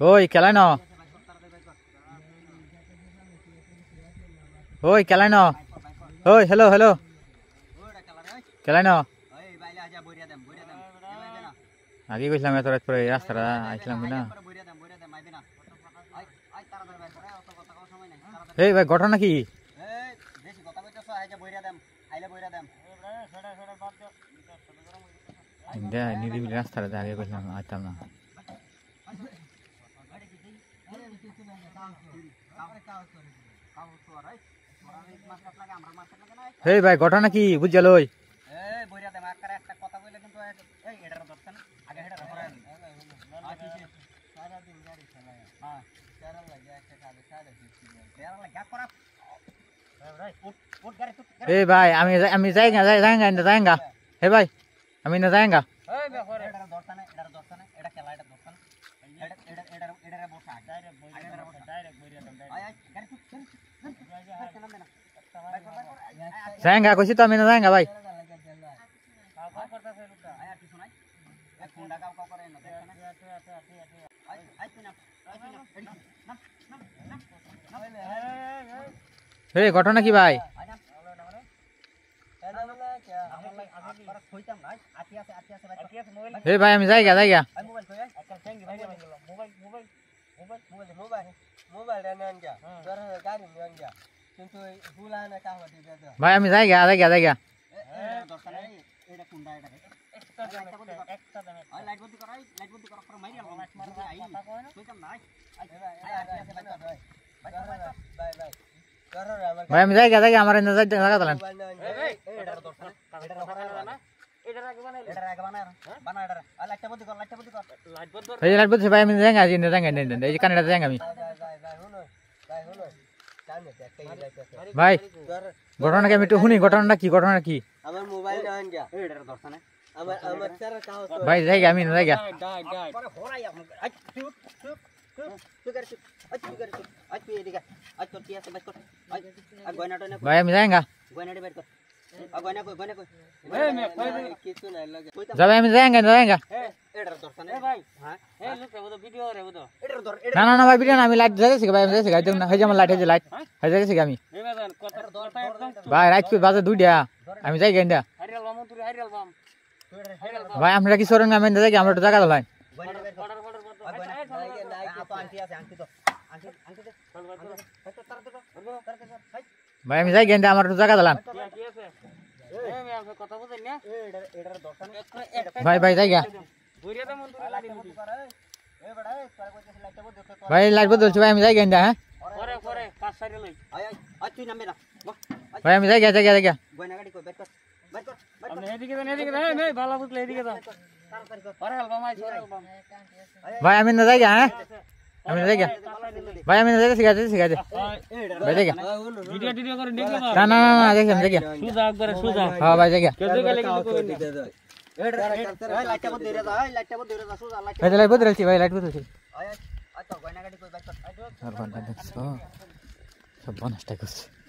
ওই খেলায় না ওই খেলায় না ওই হ্যালো হ্যালো খেলায় না আগে কইছিলাম এত রাত পরে রাস্তাটা আইছিলাম কিনা এই ভাই ঘটনা কি নিরিবিলি রাস্তাটা আগে কইছিলাম আইতাম না এই ভাই ঘটনা কি বুঝল ওই ए भाई আমি যাইগা যাইগা হে ভাই আমি না যাইগা যাইগা কইছি তো আমি না যাইগা ভাই এই ঘটনা কি ভাই এই ভাই আমি যাইগা ভাই আমি যাইগা ভাই আমি যাইগা আমার না যাইতে লাগা দিলেন এই লাইট বলছে ভাই আমি যাইগা এই কানেডা যাইগা আমি ভাই ঘটনা কি আমি একটু শুনি ঘটনা কি আমার মোবাইল নান গয়া এটার দর্শনে আমার চার কাগজ ভাই যাইগা আমি না যাইগা ভাই আমি যাইগা যাবে আমি যাইগা না ভাই ভিডিও না আমি লাইট যাইছি ভাই আমি যাইছি গাইতে না হই আমার লাইট হই যাইছি আমি ভাই রাত কই বাজে 2টা আমি যাই গেন্দা ভাই আমরা কি সরন আমি যাই আমরা তো জায়গা দলাই ভাই আমি যাই গেন্দা আমার তো জায়গা দলান ভাই যাই গা ভাই লাইট বদলছি ভাই আমি যাই গেন্দা হ্যাঁ ভাই আমি যাই গা ভাই আমি না যাই গা হ্যাঁ আমি যাই গা ভাই আমি যাইছি গা ভাই যাই গা না দেখি যাই গা হ্যাঁ ভাই যাই গা লাইট বদলছি ভাই লাইট বদলছি সব নষ্ট করছে